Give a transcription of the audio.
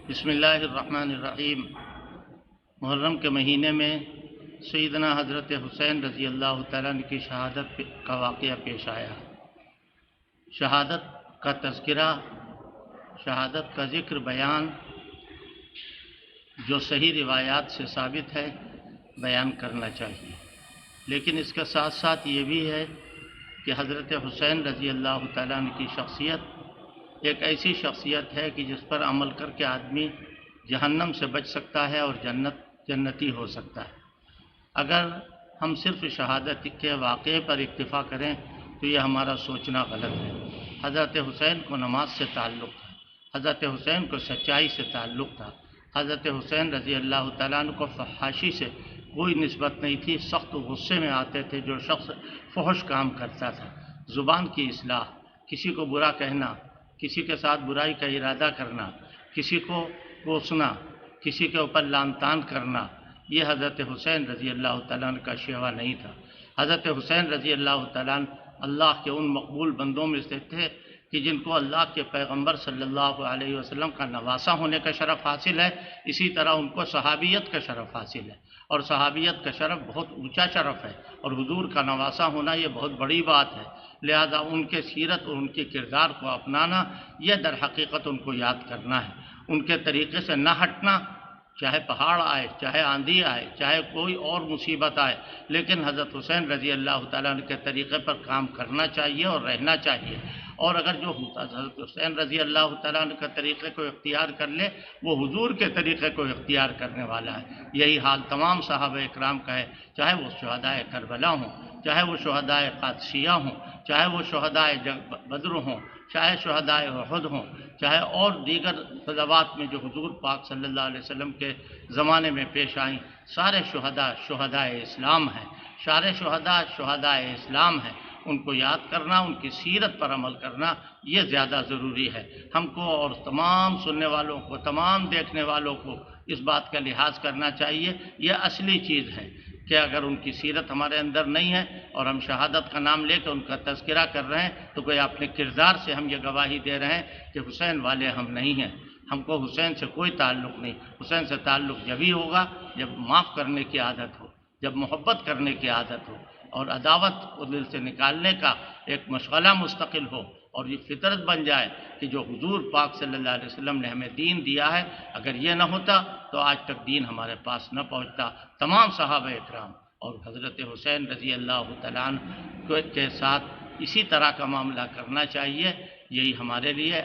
بسم اللہ الرحمن الرحیم۔ محرم کے مہینے میں سیدنا حضرت حسین رضی اللہ تعالیٰ عنہ کی شہادت کا واقعہ پیش آیا۔ شہادت کا تذکرہ، شہادت کا ذکر، بیان جو صحیح روایات سے ثابت ہے بیان کرنا چاہیے، لیکن اس کے ساتھ ساتھ یہ بھی ہے کہ حضرت حسین رضی اللہ تعالیٰ عنہ کی شخصیت ایک ایسی شخصیت ہے کہ جس پر عمل کر کے آدمی جہنم سے بچ سکتا ہے اور جنتی ہو سکتا ہے۔ اگر ہم صرف شہادت کے واقعے پر اکتفا کریں تو یہ ہمارا سوچنا غلط ہے۔ حضرت حسین کو نماز سے تعلق تھا، حضرت حسین کو سچائی سے تعلق تھا، حضرت حسین رضی اللہ تعالیٰ عنہ کو فحاشی سے کوئی نسبت نہیں تھی۔ سخت غصے میں آتے تھے جو شخص فحش کام کرتا تھا۔ زبان کی اصلاح، کسی کو برا کہنا، کسی کے ساتھ برائی کا ارادہ کرنا، کسی کو کوسنا، کسی کے اوپر لعن طعن کرنا، یہ حضرت حسین رضی اللہ تعالیٰ عنہ کا شیوا نہیں تھا۔ حضرت حسین رضی اللہ تعالیٰ عنہ اللہ کے ان مقبول بندوں میں سے تھے کہ جن کو اللہ کے پیغمبر صلی اللہ علیہ وسلم کا نواسہ ہونے کا شرف حاصل ہے، اسی طرح ان کو صحابیت کا شرف حاصل ہے، اور صحابیت کا شرف بہت اونچا شرف ہے، اور حضور کا نواسہ ہونا یہ بہت بڑی بات ہے۔ لہذا ان کے سیرت اور ان کے کردار کو اپنانا، یہ در حقیقت ان کو یاد کرنا ہے، ان کے طریقے سے نہ ہٹنا، چاہے پہاڑ آئے، چاہے آندھی آئے، چاہے کوئی اور مصیبت آئے، لیکن حضرت حسین رضی اللہ تعالیٰ عنہ کے طریقے پر کام کرنا چاہیے اور رہنا چاہیے۔ اور اگر جو حضرت حسین رضی اللہ تعالیٰ عنہ کے طریقے کو اختیار کر لے، وہ حضور کے طریقے کو اختیار کرنے والا ہے۔ یہی حال تمام صحابہ اکرام کا ہے، چاہے وہ شہدائے کربلا ہوں، چاہے وہ شہدائے قادسیہ ہوں، چاہے وہ شہدائے بدر ہوں، چاہے شہدائے احد ہوں، چاہے اور دیگر غزوات میں جو حضور پاک صلی اللہ علیہ وسلم کے زمانے میں پیش آئیں، سارے شہداء شہدائے اسلام ہیں، سارے شہداء شہدائے اسلام ہیں۔ ان کو یاد کرنا، ان کی سیرت پر عمل کرنا، یہ زیادہ ضروری ہے۔ ہم کو اور تمام سننے والوں کو، تمام دیکھنے والوں کو اس بات کا لحاظ کرنا چاہیے۔ یہ اصلی چیز ہے کہ اگر ان کی سیرت ہمارے اندر نہیں ہے اور ہم شہادت کا نام لے کے ان کا تذکرہ کر رہے ہیں تو کوئی اپنے کردار سے ہم یہ گواہی دے رہے ہیں کہ حسین والے ہم نہیں ہیں۔ ہم کو حسین سے کوئی تعلق نہیں۔ حسین سے تعلق جبھی ہوگا جب معاف کرنے کی عادت ہو، جب محبت کرنے کی عادت ہو، اور عداوت کو دل سے نکالنے کا ایک مشغلہ مستقل ہو، اور یہ فطرت بن جائے کہ جو حضور پاک صلی اللہ علیہ وسلم نے ہمیں دین دیا ہے، اگر یہ نہ ہوتا تو آج تک دین ہمارے پاس نہ پہنچتا۔ تمام صحابہ اکرام اور حضرت حسین رضی اللہ تعالیٰ عنہ کے ساتھ اسی طرح کا معاملہ کرنا چاہیے، یہی ہمارے لیے